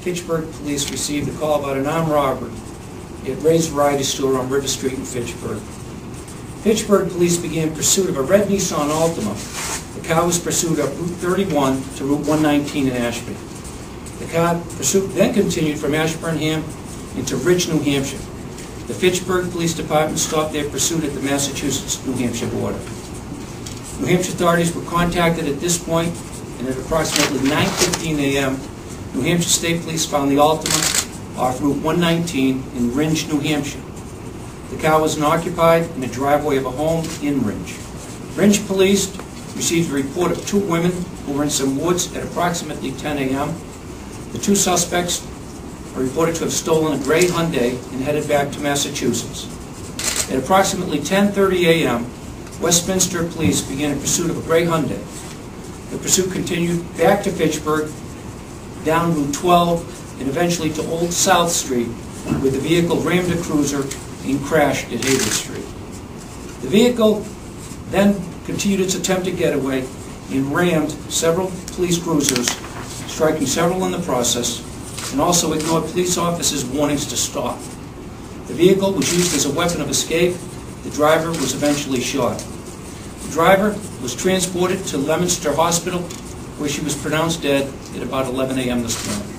Fitchburg Police received a call about an armed robbery at Ray's Variety Store on River Street in Fitchburg. Fitchburg Police began pursuit of a red Nissan Altima. The car was pursued up Route 31 to Route 119 in Ashby. The car pursuit then continued from Ashburnham into Ridge, New Hampshire. The Fitchburg Police Department stopped their pursuit at the Massachusetts-New Hampshire border. New Hampshire authorities were contacted at this point, and at approximately 9:15 a.m., New Hampshire State Police found the Altima off Route 119 in Ridge, New Hampshire. The car was unoccupied in the driveway of a home in Ridge. Ridge Police received a report of 2 women who were in some woods at approximately 10 a.m. The 2 suspects are reported to have stolen a gray Hyundai and headed back to Massachusetts. At approximately 10:30 a.m., Westminster Police began a pursuit of a gray Hyundai. The pursuit continued back to Fitchburg, down Route 12, and eventually to Old South Street, where the vehicle rammed a cruiser and crashed at Hayward Street. The vehicle then continued its attempted getaway and rammed several police cruisers, striking several in the process, and also ignored police officers' warnings to stop. The vehicle was used as a weapon of escape. The driver was eventually shot. The driver was transported to Leominster Hospital, where she was pronounced dead at about 11 a.m. this morning.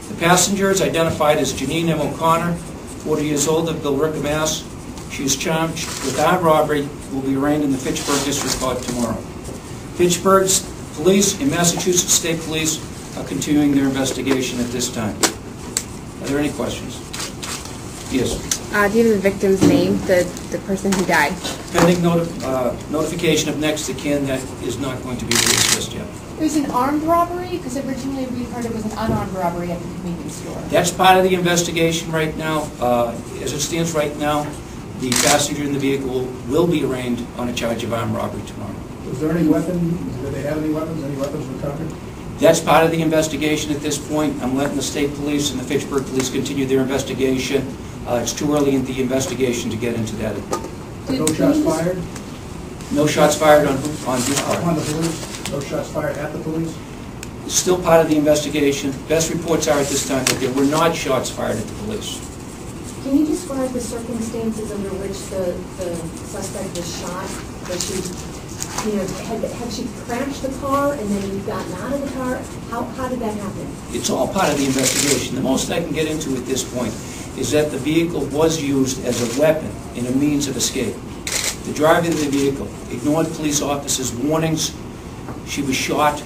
The passenger is identified as Janine M. O'Connor, 40 years old, of Billerica, Mass. She is charged with armed robbery, will be arraigned in the Fitchburg District Court tomorrow. Fitchburg's police and Massachusetts State Police are continuing their investigation at this time. Are there any questions? Yes. Do you have the victim's name, the person who died? Pending notification of next of kin, that is not going to be released just yet. It was an armed robbery? Because originally we heard it was an unarmed robbery at the convenience store. That's part of the investigation right now. As it stands right now, the passenger in the vehicle will be arraigned on a charge of armed robbery tomorrow. Was there any weapon? Did they have any weapons? Any weapons recovered? That's part of the investigation at this point. I'm letting the state police and the Fitchburg police continue their investigation. It's too early in the investigation to get into that. No shots fired? No shots fired on whose part? On the police? No shots fired at the police? It's still part of the investigation. Best reports are at this time that there were not shots fired at the police. Can you describe the circumstances under which the suspect was shot? That she, had she crashed the car and then you've gotten out of the car? How did that happen? It's all part of the investigation. The most I can get into at this point is that the vehicle was used as a weapon and a means of escape. The driver of the vehicle ignored police officers' warnings. She was shot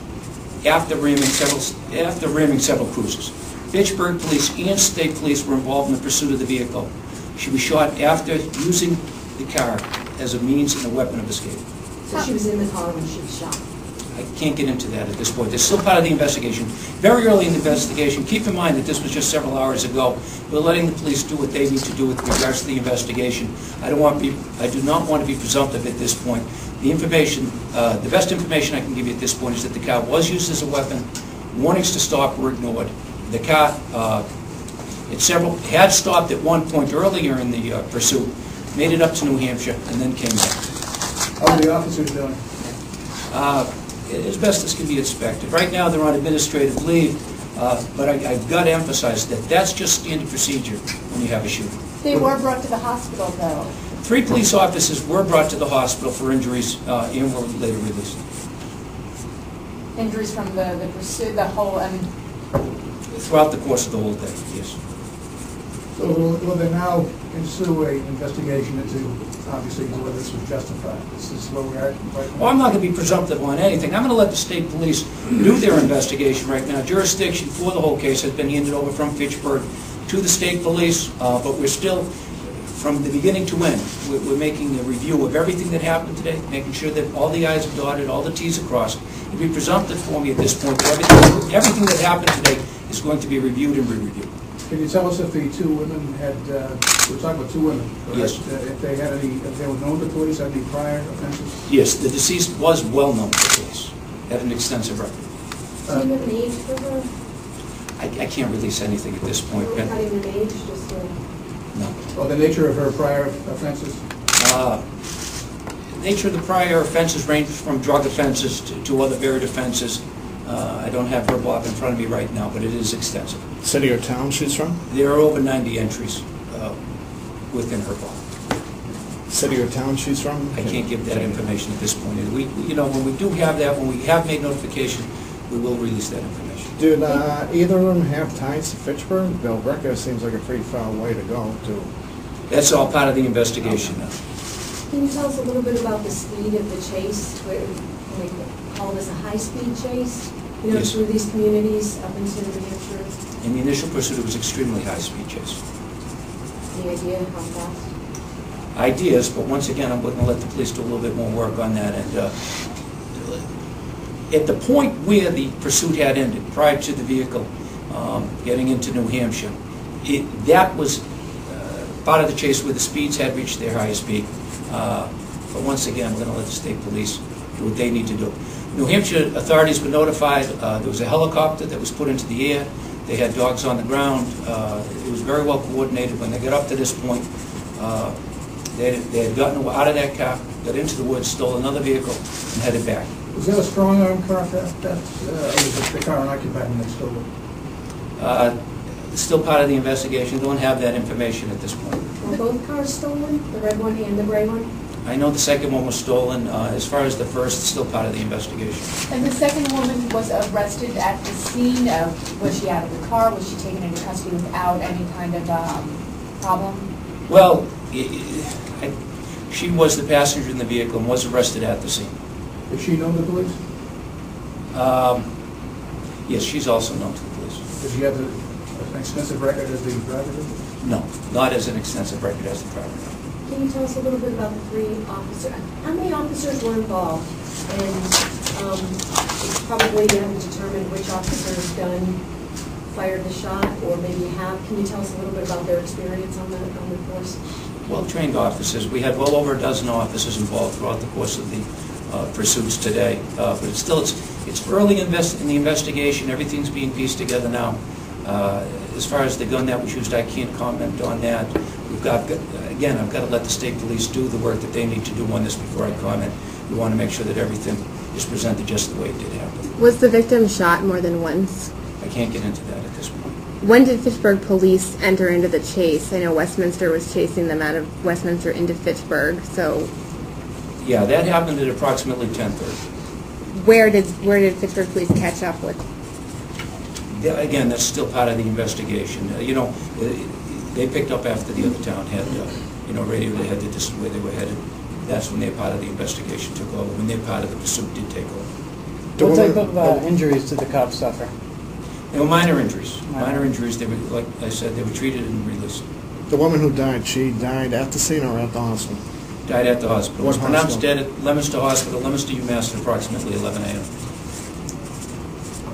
after ramming several cruisers. Fitchburg police and state police were involved in the pursuit of the vehicle. She was shot after using the car as a means and a weapon of escape. So she was in the car when she was shot? I can't get into that at this point. It's still part of the investigation. Very early in the investigation, keep in mind that this was just several hours ago. We're letting the police do what they need to do with regards to the investigation. I do not want to be presumptive at this point. The information, the best information I can give you at this point is that the car was used as a weapon. Warnings to stop were ignored. The car had stopped at one point earlier in the pursuit, made it up to New Hampshire, and then came back. How are the officers doing? As best as can be expected. Right now they're on administrative leave, but I've got to emphasize that that's just standard procedure when you have a shooting. They were brought to the hospital, though. 3 police officers were brought to the hospital for injuries and were later released. Injuries from the pursuit, the whole, Throughout the course of the whole day, yes. So will they now ensue an investigation into, obviously, whether this was justified? This is where we are right now? Well, I'm not going to be presumptive on anything. I'm going to let the state police do their investigation right now. Jurisdiction for the whole case has been handed over from Fitchburg to the state police, but we're still, from the beginning to end, we're making a review of everything that happened today, making sure that all the I's are dotted, all the T's are crossed. It would be presumptive for me at this point that everything that happened today is going to be reviewed and re-reviewed. Can you tell us if the 2 women had, we're talking about 2 women, correct? Yes. If they were known to police, had any prior offenses? Yes, the deceased was well known to the police, had an extensive record. Do you have an age for her? I can't release anything at this point. Not even an age, just No. Well, the nature of her prior offenses? The nature of the prior offenses range from drug offenses to other varied offenses. I don't have her block in front of me right now, but it is extensive. City or town she's from? There are over 90 entries within her block. City or town she's from? I can't give that information at this point. When we do have that, when we have made notification, we will release that information. Did either of them have ties to Fitchburg? Billerica seems like a pretty far way to go, too. That's all part of the investigation now. Can you tell us a little bit about the speed of the chase? Can we call this a high-speed chase? Yes. Through these communities up into New Hampshire? In the initial pursuit, it was extremely high-speed chase. Any idea how fast? Ideas, but once again, I'm going to let the police do a little bit more work on that. And at the point where the pursuit had ended, prior to the vehicle getting into New Hampshire, that was part of the chase where the speeds had reached their highest peak. But once again, we're going to let the state police do what they need to do. New Hampshire authorities were notified. There was a helicopter that was put into the air. They had dogs on the ground. It was very well coordinated. When they got up to this point, they had gotten out of that car, got into the woods, stole another vehicle, and headed back. Was that a strong arm car theft? Or was the car unoccupied when they stole it? It's still part of the investigation. Don't have that information at this point. Were both cars stolen, the red one and the gray one? I know the second one was stolen. As far as the first, it's still part of the investigation. And the second woman was arrested at the scene. Was she out of the car? Was she taken into custody without any kind of problem? Well, she was the passenger in the vehicle and was arrested at the scene. Is she known to the police? Yes, she's also known to the police. Does she have an extensive record as the driver? No, not as an extensive record as the driver. Can you tell us a little bit about the 3 officers? How many officers were involved? And it's probably you haven't determined which officer's gun fired the shot, or maybe have. Can you tell us a little bit about their experience on the force? Well-trained officers. We had well over a dozen officers involved throughout the course of the pursuits today. But it's early in the investigation. Everything's being pieced together now. As far as the gun that was used, I can't comment on that. Again, I've got to let the state police do the work that they need to do on this before I comment. We want to make sure that everything is presented just the way it did happen. Was the victim shot more than once? I can't get into that at this point. When did Fitchburg Police enter into the chase? I know Westminster was chasing them out of Westminster into Fitchburg, so... Yeah, that happened at approximately 10:30. Where did Fitchburg Police catch up with? Again, that's still part of the investigation. They picked up after the other town had, radio that had this is where they were headed. That's when their part of the investigation took over, when their part of the pursuit did take over. What type of injuries did the cops suffer? They were minor injuries. Minor injuries, they were, like I said, they were treated and released. The woman who died, she died at the scene or at the hospital? Died at the hospital. What Was pronounced hospital? dead at Leominster Hospital, Leominster, UMass, at approximately 11 a.m.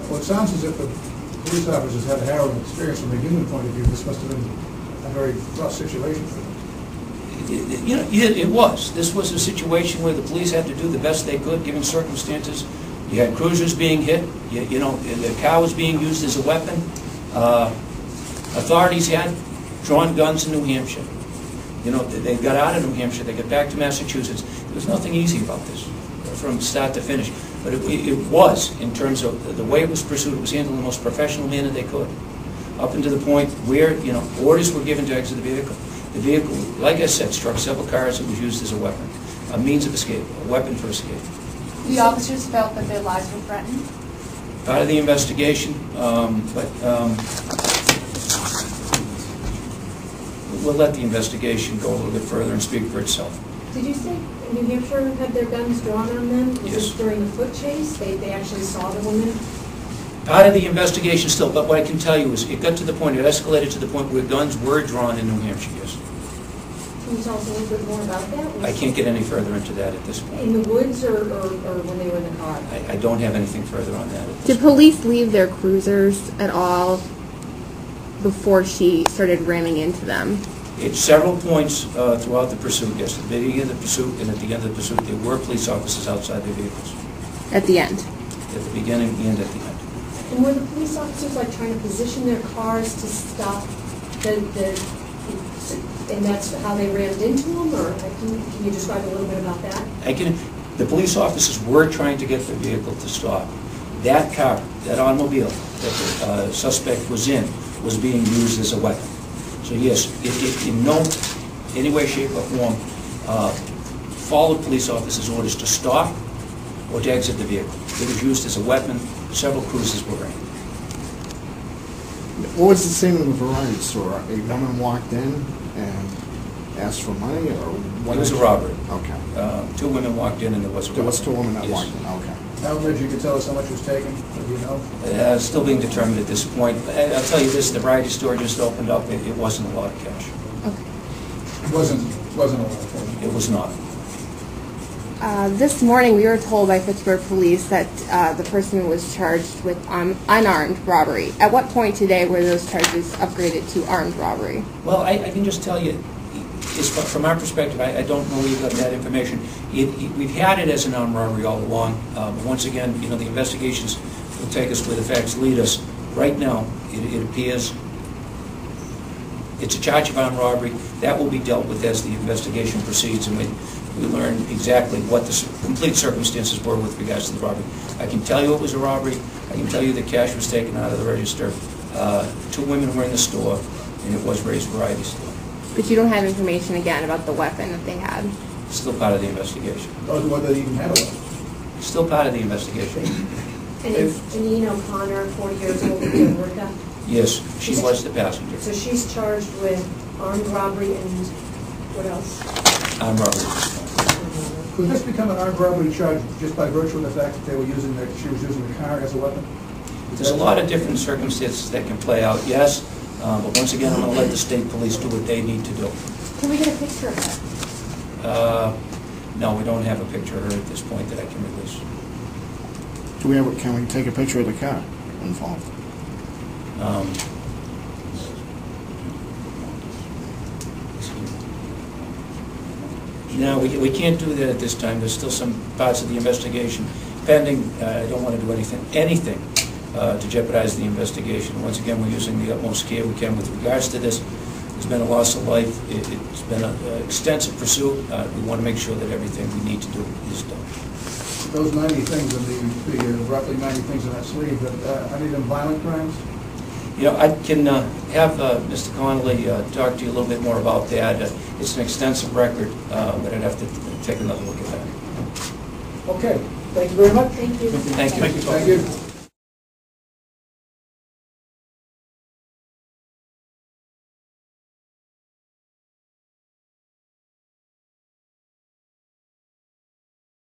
Well, it sounds as if the police officers had a harrowing experience from a human point of view. This must have been a very rough situation for them. It was. This was a situation where the police had to do the best they could, given circumstances. You had cruisers being hit. The car was being used as a weapon. Authorities had drawn guns in New Hampshire. They got out of New Hampshire. They got back to Massachusetts. There was nothing easy about this from start to finish. But it was, in terms of the way it was pursued, it was handled in the most professional manner they could, up until the point where, orders were given to exit the vehicle. The vehicle, like I said, struck several cars and was used as a weapon, a means of escape, a weapon for escape. The officers felt that their lives were threatened? Part of the investigation, but we'll let the investigation go a little bit further and speak for itself. Did you say New Hampshire had their guns drawn on them? Was Yes. this during the foot chase? They actually saw the woman? Part of the investigation still, but what I can tell you is it got to the point, it escalated to the point where guns were drawn in New Hampshire, yes. Can you tell us a little bit more about that? I can't get any further into that at this point. In the woods or when they were in the car? I don't have anything further on that at this Did police leave their cruisers at all before she started ramming into them? At several points throughout the pursuit, yes, at the beginning of the pursuit and at the end of the pursuit, there were police officers outside their vehicles. At the end? At the beginning and at the end. And were the police officers trying to position their cars to stop and that's how they rammed into them, or can you describe a little bit about that? The police officers were trying to get the vehicle to stop. that car, that automobile that the suspect was in, was being used as a weapon. So yes, it in no any way, shape, or form followed police officers' orders to stop or to exit the vehicle. It was used as a weapon. Several cruises were ran. What was the scene in the variety store? A woman walked in and asked for money, or what? It was a robbery. Okay. 2 women walked in, and there was a robbery. There was 2 women that Yes. walked in, okay. How much you can tell us how much was taken, do you know? Still being determined at this point. I'll tell you this, the variety store just opened up. It wasn't a lot of cash. It wasn't a lot of money. It was not. This morning, we were told by Fitchburg Police that the person was charged with unarmed robbery. At what point today were those charges upgraded to armed robbery? Well, I can just tell you, from our perspective, I don't know where you got that information. We've had it as an armed robbery all along. Once again, you know, the investigations will take us where the facts lead us. Right now, it appears it's a charge of armed robbery. That will be dealt with as the investigation proceeds, and we learn exactly what the complete circumstances were with regards to the robbery. I can tell you it was a robbery. I can tell you the cash was taken out of the register. 2 women were in the store, and it was Ray's Variety Store. But you don't have information, again, about the weapon that they had. Still part of the investigation. Or whether they even had a weapon. Still part of the investigation. And it's Janine O'Connor, 40 years old, in Orca. Yes, she was the passenger. So she's charged with armed robbery and what else? Armed robbery. Could this become an armed robbery charge just by virtue of the fact that she was using the car as a weapon? There's a lot of different circumstances that can play out, yes, but once again, I'm going to let the state police do what they need to do. Can we get a picture of that? No, we don't have a picture of her at this point that I can release. Can we take a picture of the car involved? No, we can't do that at this time. There's still some parts of the investigation pending. I don't want to do anything to jeopardize the investigation. Once again, we're using the utmost care we can with regards to this. There's been a loss of life. It's been an extensive pursuit. We want to make sure that everything we need to do is done. Those 90 things in the roughly 90 things in that sleeve, are they them violent crimes? You know, I can have Mr. Connolly talk to you a little bit more about that. It's an extensive record, but I'd have to take another look at that. Okay, thank you very much. Thank you. Thank you. Thank you.